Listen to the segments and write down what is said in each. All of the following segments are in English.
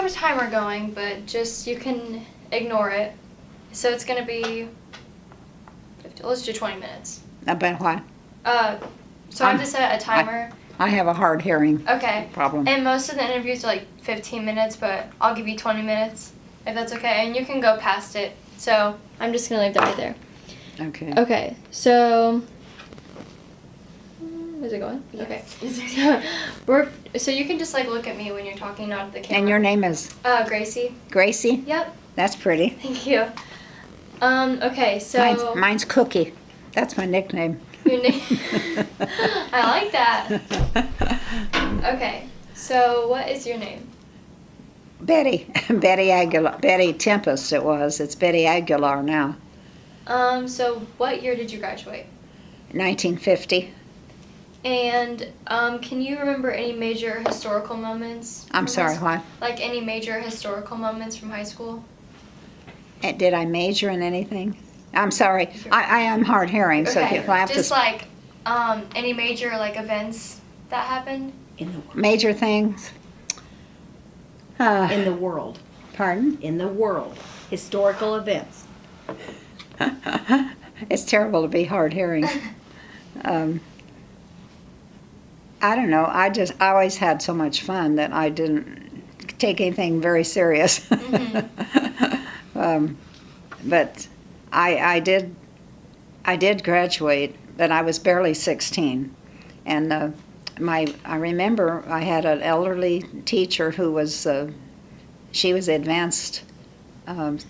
have a timer going, but just you can ignore it. So it's going to be 50, let's do 20 minutes. About what? So I have to set a timer. I have a hard hearing problem. And most of the interviews are like 15 minutes, but I'll give you 20 minutes if that's okay. And you can go past it. So I'm just going to leave that right there. Okay. Okay, so is it going? Okay. So you can just like look at me when you're talking, not at the camera. And your name is? Gracie. Gracie? Yep. That's pretty. Thank you. Okay, so mine's Cookie. That's my nickname. Your name. I like that. Okay, so what is your name? Betty. Betty Agular. Betty Tempest it was. It's Betty Agular now. So what year did you graduate? 1950. And can you remember any major historical moments? I'm sorry, what? Like any major historical moments from high school? Did I major in anything? I'm sorry. I am hard hearing, so Okay. if I have Just to... like any major like events that happened? In the world. Major things? In the world. Pardon? In the world. Historical events. It's terrible to be hard hearing. I don't know. I always had so much fun that I didn't take anything very serious. Mm-hmm. But I did graduate, but I was barely 16, and I remember I had an elderly teacher who was she was advanced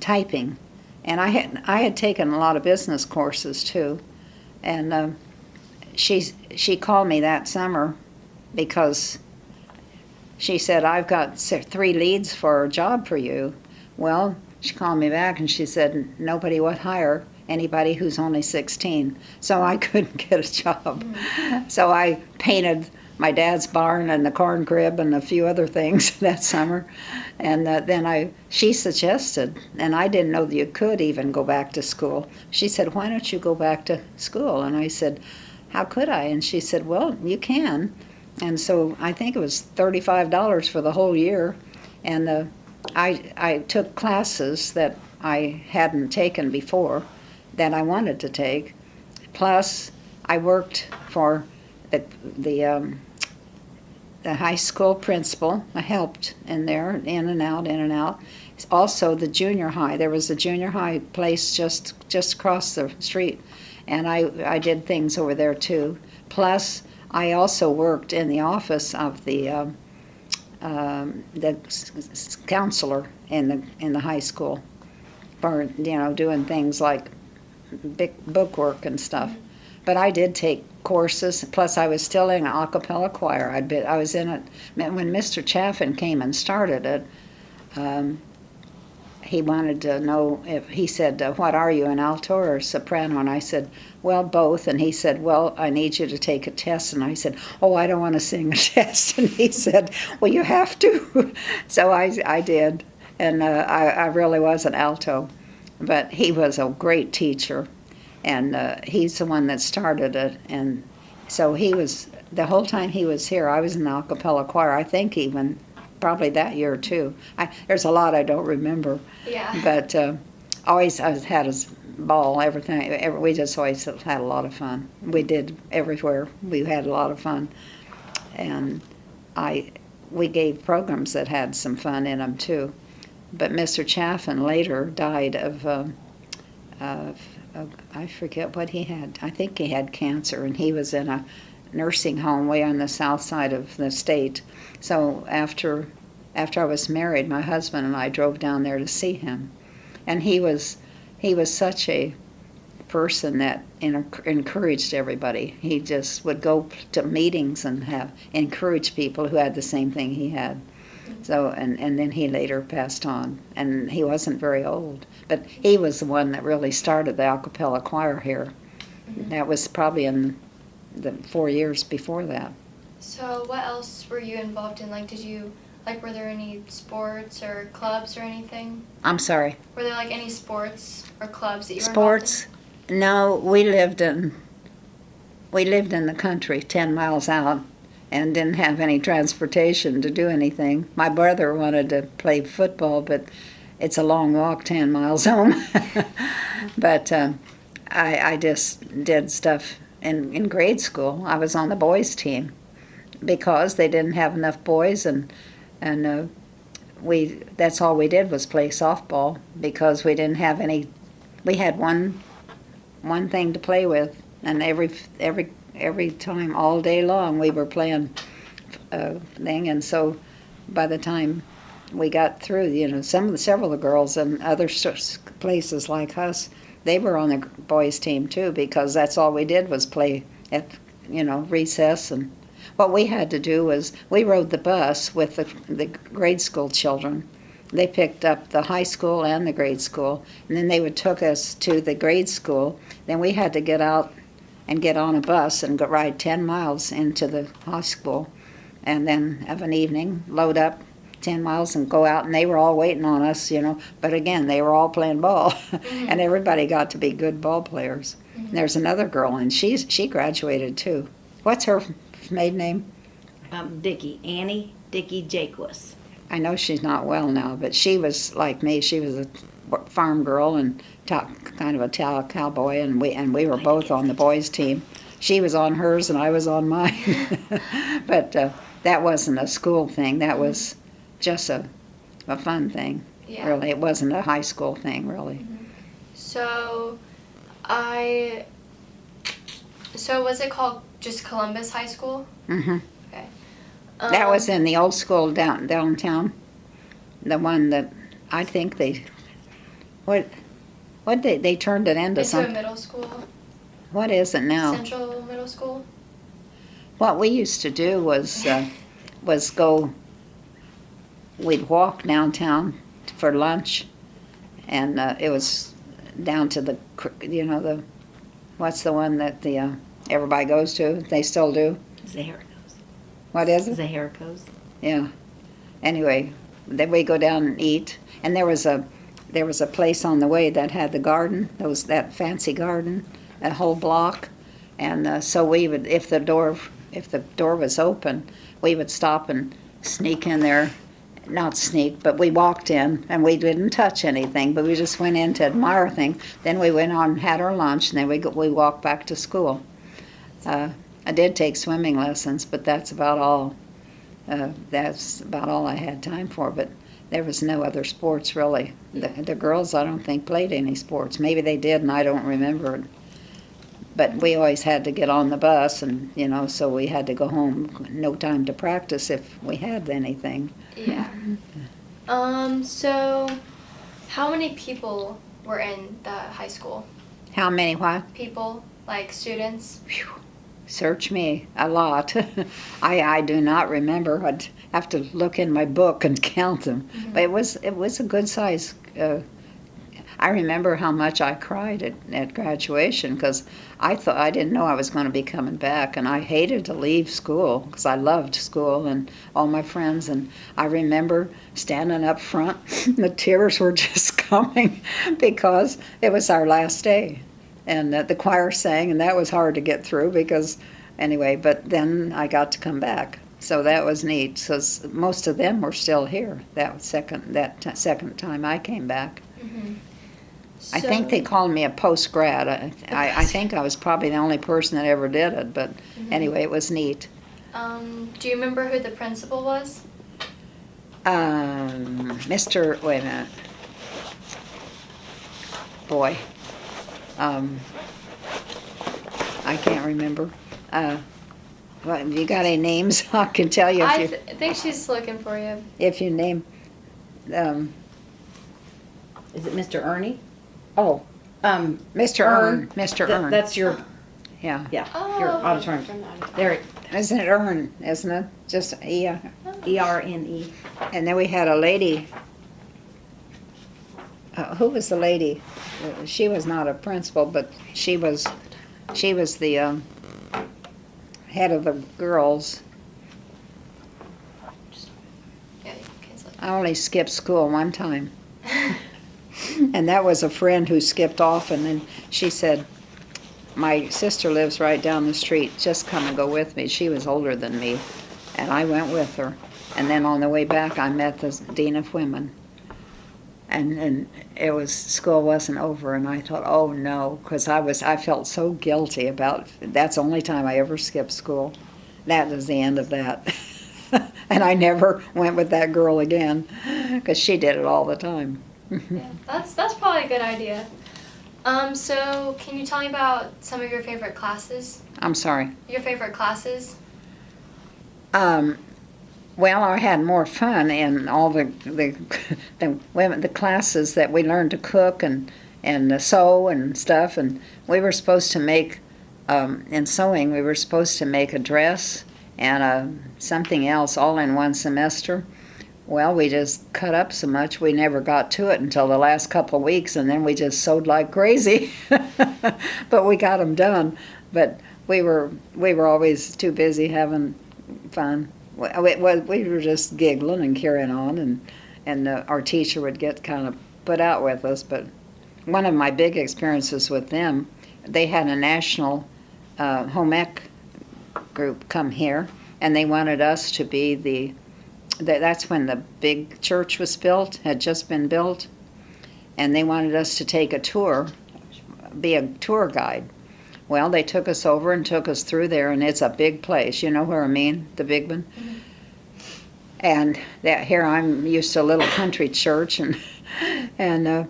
typing, and I had taken a lot of business courses too, and she called me that summer because she said, I've got 3 leads for a job for you. Well, she called me back and she said nobody would hire anybody who's only 16, so I couldn't get a job. So I painted my dad's barn and the corn crib and a few other things that summer, and then she suggested, and I didn't know that you could even go back to school. She said, why don't you go back to school? And I said, how could I? And she said, well, you can. And so I think it was $35 for the whole year, and I took classes that I hadn't taken before that I wanted to take. Plus, I worked for the high school principal. I helped in there, in and out. Also, the junior high. There was a junior high place just across the street, and I did things over there too. Plus, I also worked in the office of the counselor in the high school, for doing things like big book work and stuff. But I did take courses. Plus, I was still in an a cappella choir. I was in it when Mr. Chaffin came and started it. He wanted to know if he said, "What are you, an alto or a soprano?" And I said, "Well, both." And he said, "Well, I need you to take a test." And I said, "Oh, I don't want to sing a test." And he said, "Well, you have to." So I did, and I really was an alto. But he was a great teacher, and he's the one that started it. And so he was, the whole time he was here, I was in the a cappella choir, I think even probably that year too. There's a lot I don't remember. Yeah. But always I had a ball, everything. We just always had a lot of fun. We did everywhere. We had a lot of fun. And we gave programs that had some fun in them too. But Mr. Chaffin later died of I forget what he had. I think he had cancer, and he was in a nursing home way on the south side of the state. So after I was married, my husband and I drove down there to see him, and he was such a person that encouraged everybody. He just would go to meetings and encourage people who had the same thing he had. So and then he later passed on, and he wasn't very old, but he was the one that really started the a cappella choir here. That was probably in the 4 years before that. So what else were you involved in? Were there any sports or clubs or anything? I'm sorry. Were there any sports or clubs that you were Sports? No, we lived in the country, 10 miles out, and didn't have any transportation to do anything. My brother wanted to play football, but it's a long walk, 10 miles home. But I just did stuff in grade school. I was on the boys' team because they didn't have enough boys, and that's all we did was play softball because we didn't have any. We had one thing to play with, and every time, all day long, we were playing thing. And so by the time we got through, several of the girls in other places like us, they were on the boys' team too, because that's all we did was play at recess. And what we had to do was we rode the bus with the grade school children. They picked up the high school and the grade school, and then they would took us to the grade school. Then we had to get out and get on a bus and go ride 10 miles into the high school, and then of an evening load up 10 miles and go out, and they were all waiting on us, But again, they were all playing ball, and everybody got to be good ball players. There's another girl, and she graduated too. What's her maiden name? Dickie. Annie Dickie Jaquez. I know she's not well now, but she was like me. She was a farm girl and kind of a cowboy, and we were both on the boys' team. She was on hers, and I was on mine. But that wasn't a school thing. That was just a fun thing. Yeah. Really, it wasn't a high school thing, really. So was it called just Columbus High School? Mm-hmm. Okay. That was in the old school downtown. The one that I think they turned it into a something. middle school. What is it now? Central Middle School. What we used to do was go. We'd walk downtown for lunch, and it was down to the what's the one that everybody goes to? They still do. Zahara's. What is it? Zahara's. Yeah. Anyway, then we go down and eat, and there was a place on the way that had the garden, that fancy garden, a whole block, and so we would, if the door was open, we would stop and sneak in there. Not sneak, but we walked in, and we didn't touch anything, but we just went in to admire things. Then we went on and had our lunch, and then we walked back to school. I did take swimming lessons, but that's about all. That's about all I had time for, but there was no other sports, really. The girls, I don't think, played any sports. Maybe they did, and I don't remember it. But we always had to get on the bus, and, so we had to go home. No time to practice if we had anything. Yeah. So how many people were in the high school? How many what? People, like students? Whew. Search me, a lot. I do not remember. I'd have to look in my book and count them. Mm-hmm. But it was a good size. I remember how much I cried at graduation because I didn't know I was going to be coming back, and I hated to leave school because I loved school and all my friends. And I remember standing up front, and the tears were just coming because it was our last day. And the choir sang, and that was hard to get through because, anyway, but then I got to come back. So that was neat. So most of them were still here that second time I came back. Mm-hmm. I think they called me a post-grad. I think I was probably the only person that ever did it, but anyway, it was neat. Do you remember who the principal was? Mr. Wait a minute. Boy. I can't remember. What, have you got any names? I can tell you. I think she's looking for you. If you name. Is it Mr. Ernie? Oh, Mr. Ern. Mr. Ern. That's your, Yeah. your Oh, auditorium. from the auditorium. There, Isn't it Ern, isn't it? Just ERNE. And then we had a lady. Who was the lady? She was not a principal, but she was the head of the girls. Yeah, you can slip. I only skipped school one time. And that was a friend who skipped off, and then she said, my sister lives right down the street. Just come and go with me. She was older than me, and I went with her. And then on the way back, I met the dean of women. And it was, school wasn't over, and I thought, oh no, because I felt so guilty about, that's the only time I ever skipped school. That was the end of that. And I never went with that girl again, because she did it all the time. Yeah, that's probably a good idea. So can you tell me about some of your favorite classes? I'm sorry. Your favorite classes? Well, I had more fun in all the women, the classes that we learned to cook and sew and stuff. And we were supposed to make, in sewing, we were supposed to make a dress and something else all in one semester. Well, we just cut up so much we never got to it until the last couple of weeks, and then we just sewed like crazy. But we got them done. But we were always too busy having fun. We were just giggling and carrying on, and our teacher would get kind of put out with us. But one of my big experiences with them, they had a national home ec group come here, and they wanted us to be that's when the big church was built, had just been built, and they wanted us to take a tour, be a tour guide. Well, they took us over and took us through there, and it's a big place. You know where I mean, the big one? Mm-hmm. And that here I'm used to a little country church, and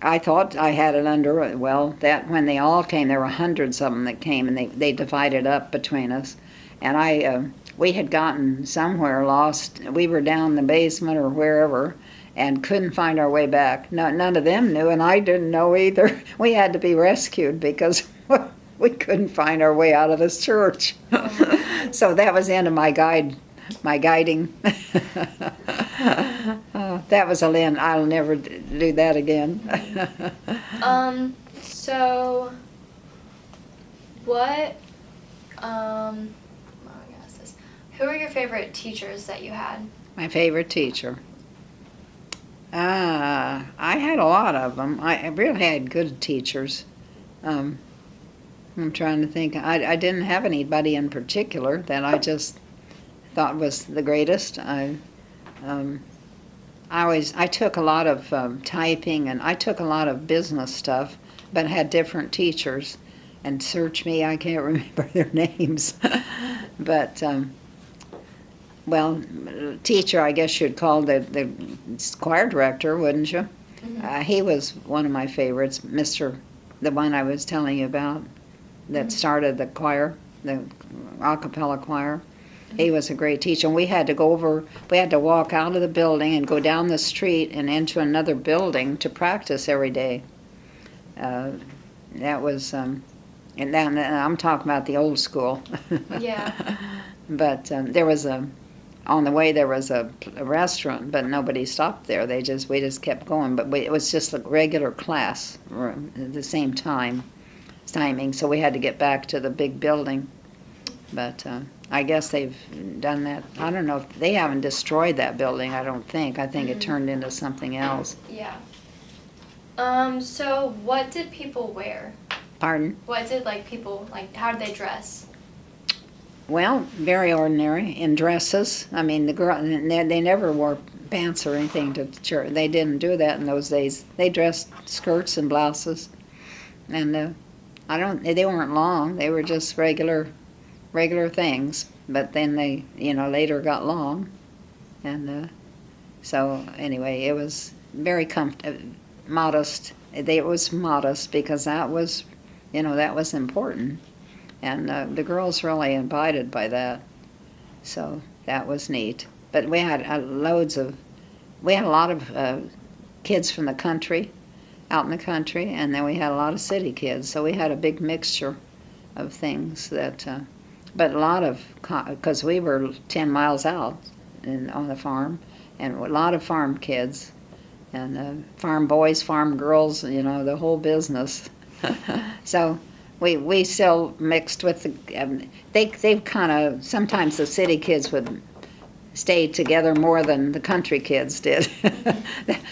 I thought I had it under, well, that when they all came, there were hundreds of them that came, and they divided up between us. And we had gotten somewhere lost. We were down the basement or wherever, and couldn't find our way back. None of them knew, and I didn't know either. We had to be rescued because we couldn't find our way out of this church. So that was the end of my guiding. That was a Lynn. I'll never do that again. So what, oh, I guess this. Who are your favorite teachers that you had? My favorite teacher. I had a lot of them. I really had good teachers. I'm trying to think. I didn't have anybody in particular that I just thought was the greatest. I took a lot of typing, and I took a lot of business stuff, but had different teachers. And search me, I can't remember their names. But well, teacher, I guess you'd call the choir director, wouldn't you? Mm-hmm. He was one of my favorites, the one I was telling you about, that started the choir, the a cappella choir. Mm-hmm. He was a great teacher. And we had to walk out of the building and go down the street and into another building to practice every day. That was, and I'm talking about the old school. Yeah. But on the way there was a restaurant, but nobody stopped there. We just kept going. But it was just a regular class at the same timing, so we had to get back to the big building. But I guess they've done that. I don't know if they haven't destroyed that building. I don't think. I think it turned into something else. Yeah. So what did people wear? Pardon? What did people how did they dress? Well, very ordinary in dresses. I mean, the girl, they never wore pants or anything to church. They didn't do that in those days. They dressed skirts and blouses, and they weren't long. They were just regular things. But then they, later got long, and so anyway, it was very modest. It was modest because that was, that was important. And the girls really abided by that, so that was neat. But we had a lot of kids from the country, out in the country, and then we had a lot of city kids. So we had a big mixture of things but a lot of, because we were 10 miles out on the farm, and a lot of farm kids, and farm boys, farm girls, the whole business. So. We still mixed with they kind of, sometimes the city kids would stay together more than the country kids did.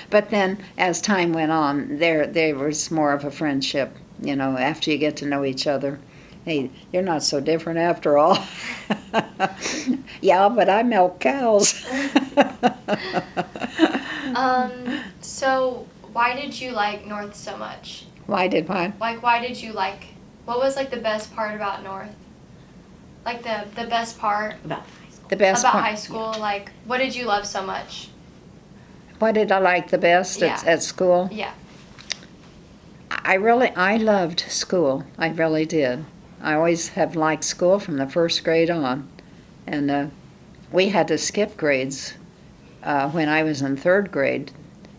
But then as time went on, there was more of a friendship you know, after you get to know each other. Hey, you're not so different after all. Yeah, but I milk cows. So why did you like North so much? Why did what? Like, why did you like, what was like the best part about North? Like the best part About high school. The best about part. high school, like what did you love so much? What did I like the best Yeah. at school? Yeah. I loved school. I really did. I always have liked school from the first grade on. And we had to skip grades when I was in third grade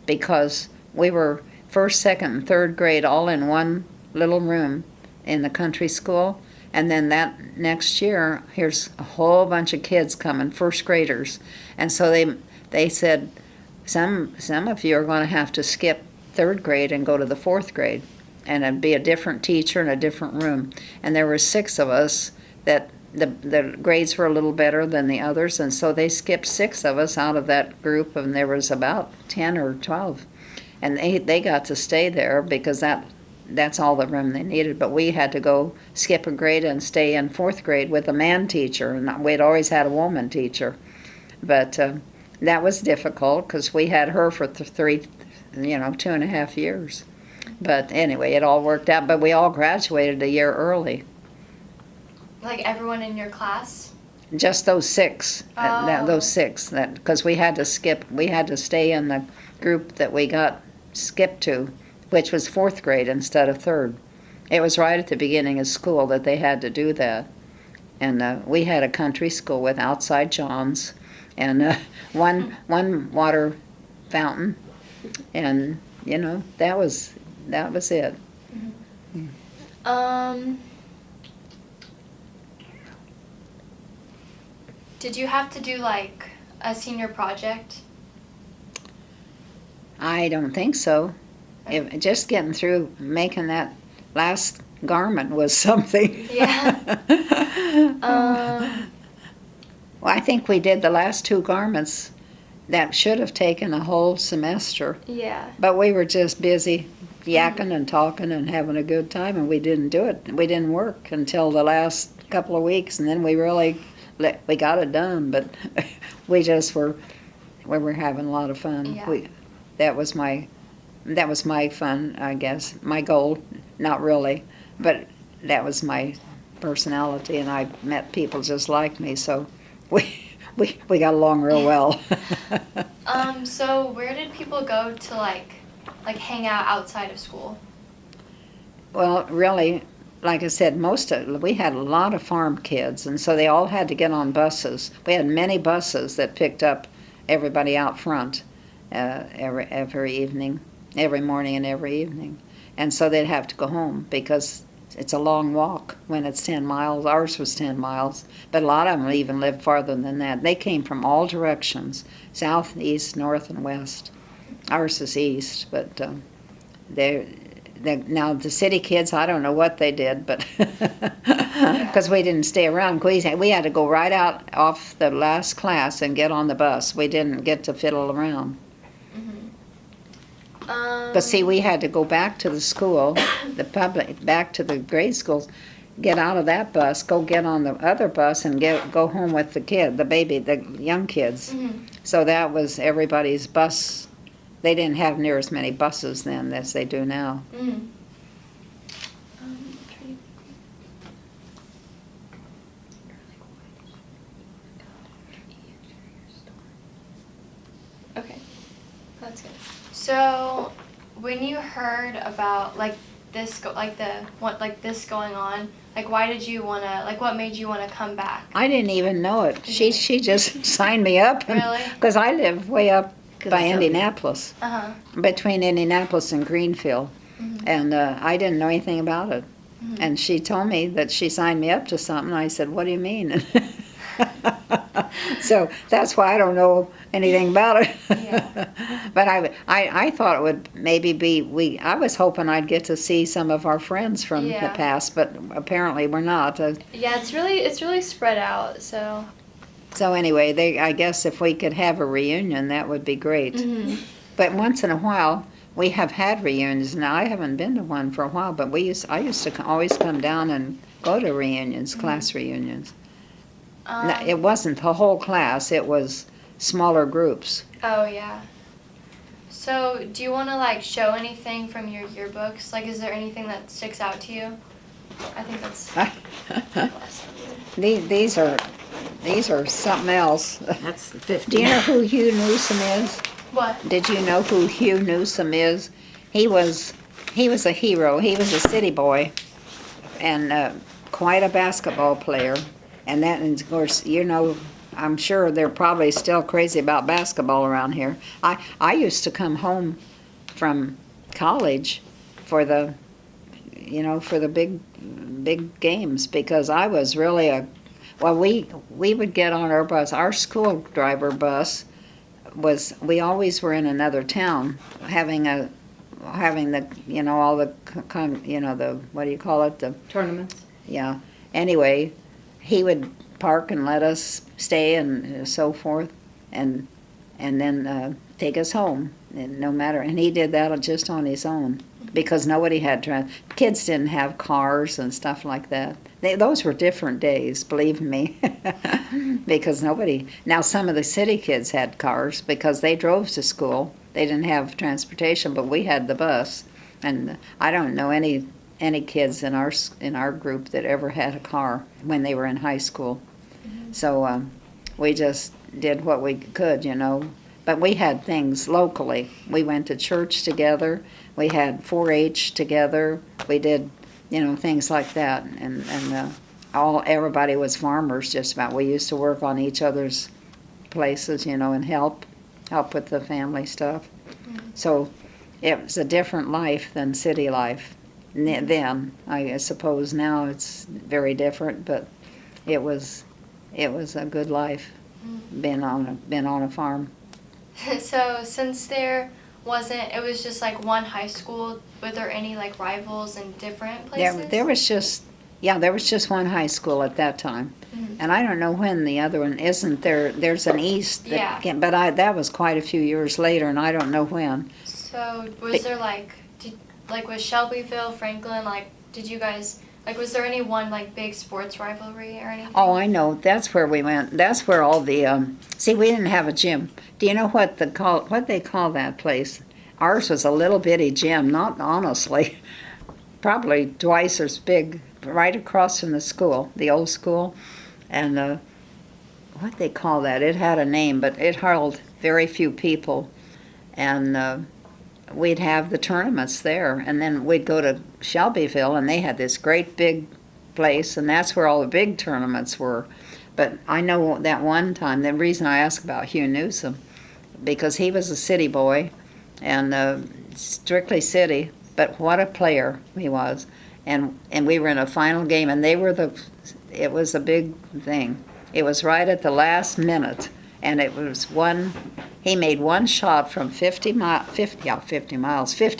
because we were first, second, and third grade all in one little room in the country school. And then that next year, here's a whole bunch of kids coming, first graders. And so they said, some of you are going to have to skip third grade and go to the fourth grade. And it'd be a different teacher in a different room. And there were 6 of us that the grades were a little better than the others, and so they skipped 6 of us out of that group, and there was about 10 or 12. And they got to stay there because that's all the room they needed. But we had to go skip a grade and stay in fourth grade with a man teacher, and we'd always had a woman teacher. But that was difficult because we had her for 2.5 years. But anyway, it all worked out. But we all graduated a year early. Like everyone in your class? Just those 6. Oh. Those 6. Because we had to skip. We had to stay in the group that we got skipped to, which was fourth grade instead of third. It was right at the beginning of school that they had to do that. And we had a country school with outside johns and one water fountain, and that was it. Did you have to do like a senior project? I don't think so. Just getting through making that last garment was something. Yeah. Well, I think we did the last 2 garments. That should have taken a whole semester. Yeah. But we were just busy yakking and talking and having a good time, and we didn't do it. We didn't work until the last couple of weeks, and then we got it done. But we were having a lot of fun. Yeah. That was my fun, I guess. My goal, not really, but that was my personality, and I met people just like me, so we got along real well. So where did people go to like hang out outside of school? Well, really, like I said, we had a lot of farm kids, and so they all had to get on buses. We had many buses that picked up everybody out front every evening, every morning and every evening. And so they'd have to go home because it's a long walk when it's 10 miles. Ours was 10 miles, but a lot of them even lived farther than that. They came from all directions, south, east, north, and west. Ours is east, but now the city kids, I don't know what they did, but because we didn't stay around. We had to go right out off the last class and get on the bus. We didn't get to fiddle around. But see, we had to go back to the school, back to the grade schools, get out of that bus, go get on the other bus, and go home with the young kids. Mm-hmm. So that was everybody's bus. They didn't have near as many buses then as they do now. Mm-hmm. Okay, that's good. So, when you heard about this going on, why did you wanna what made you wanna come back? I didn't even know it. She just signed me up. Really? Because I live way up by it's Indianapolis, between Indianapolis and Greenfield, and I didn't know anything about it. And she told me that she signed me up to something. I said, "What do you mean?" So that's why I don't know anything about it. Yeah. But I thought it would maybe be I was hoping I'd get to see some of our friends from the past, but apparently we're not. Yeah, it's really spread out. So. So anyway, I guess if we could have a reunion, that would be great. Mm-hmm. But once in a while, we have had reunions. Now I haven't been to one for a while, but I used to always come down and go to reunions, class reunions. No, it wasn't the whole class, it was smaller groups. Oh, yeah. So, do you want to, like, show anything from your yearbooks? Like, is there anything that sticks out to you? I think that's... These are something else. That's the 50. Do you know who Hugh Newsom is? What? Did you know who Hugh Newsom is? He was a hero. He was a city boy and quite a basketball player. And that, and of course, you know, I'm sure they're probably still crazy about basketball around here. I used to come home from college for the, you know, for the big games because I was really we would get on our bus. Our school driver bus we always were in another town having the, you know, all the, you know, the, what do you call it? The Tournaments. Yeah. Anyway, he would park and let us stay and so forth, and then take us home. And no matter, and he did that just on his own because nobody had kids didn't have cars and stuff like that. Those were different days, believe me, because nobody. Now some of the city kids had cars because they drove to school. They didn't have transportation, but we had the bus, and I don't know any kids in our group that ever had a car when they were in high school. So we just did what we could, you know. But we had things locally. We went to church together. We had 4-H together. We did, you know, things like that. And everybody was farmers just about. We used to work on each other's places, you know, and help with the family stuff. So it was a different life than city life. Then I suppose now it's very different, but it was a good life been on a farm. So since it was just like one high school, were there any like rivals in different places? There was just one high school at that time. And I don't know when the other one isn't there. There's an east that that was quite a few years later, and I don't know when. So was there was Shelbyville, Franklin, like, did you guys, like, was there any one, like, big sports rivalry or anything? Oh, I know. That's where we went. That's where all the, see, we didn't have a gym. Do you know what they call that place? Ours was a little bitty gym, not honestly, probably twice as big, right across from the school, the old school. And what they call that? It had a name, but it held very few people. And we'd have the tournaments there, and then we'd go to Shelbyville, and they had this great big place, and that's where all the big tournaments were. But I know that one time, the reason I asked about Hugh Newsom, because he was a city boy, and strictly city, but what a player he was. And we were in a final game, and it was a big thing. It was right at the last minute, and it was he made one shot from 50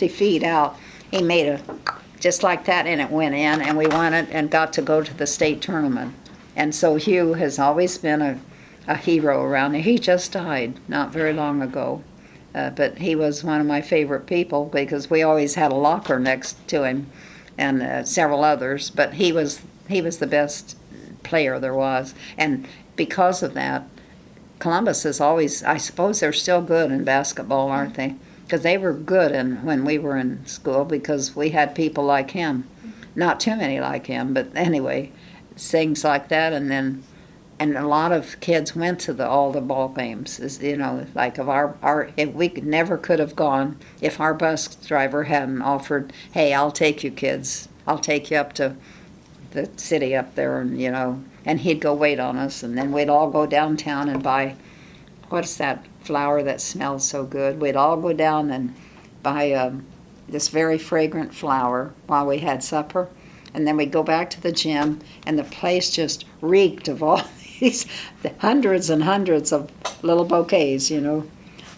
feet out. He made just like that, and it went in, and we won it and got to go to the state tournament. And so Hugh has always been a hero around here. He just died not very long ago, but he was one of my favorite people because we always had a locker next to him and several others, but he was the best player there was. And because of that, Columbus is always, I suppose they're still good in basketball, aren't they? Because they were good when we were in school because we had people like him. Not too many like him, but anyway, things like that. And a lot of kids went to all the ball games. You know, like if we never could have gone if our bus driver hadn't offered, hey, I'll take you kids. I'll take you up to the city up there, and you know. And he'd go wait on us, and then we'd all go downtown and buy, what's that flower that smells so good? We'd all go down and buy this very fragrant flower while we had supper, and then we'd go back to the gym, and the place just reeked of all these hundreds and hundreds of little bouquets, you know.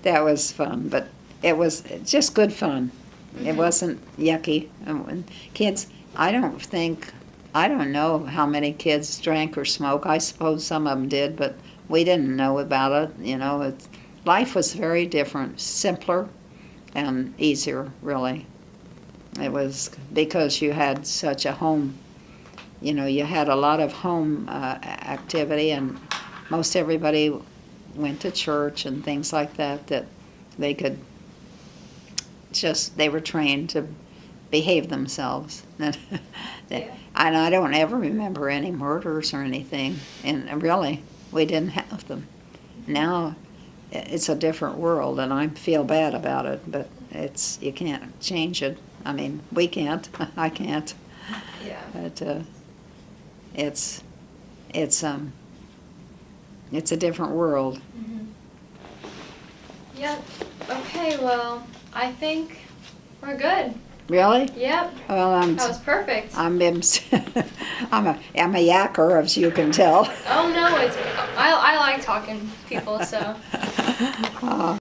That was fun, but it was just good fun. It wasn't yucky. And kids, I don't know how many kids drank or smoked. I suppose some of them did, but we didn't know about it. You know, life was very different, simpler, and easier, really. It was because you had such a home, you had a lot of home activity, and most everybody went to church and things like that, that they could they were trained to behave themselves. Yeah. And I don't ever remember any murders or anything, and really, we didn't have them. Now, it's a different world, and I feel bad about it, but you can't change it. I mean, we can't. I can't. Yeah. But it's a different world. Mhm. Yep. Okay. Well, I think we're good. Really? Yep. Well, That was perfect. I'm a yacker, as you can tell. Oh no, I like talking to people, so.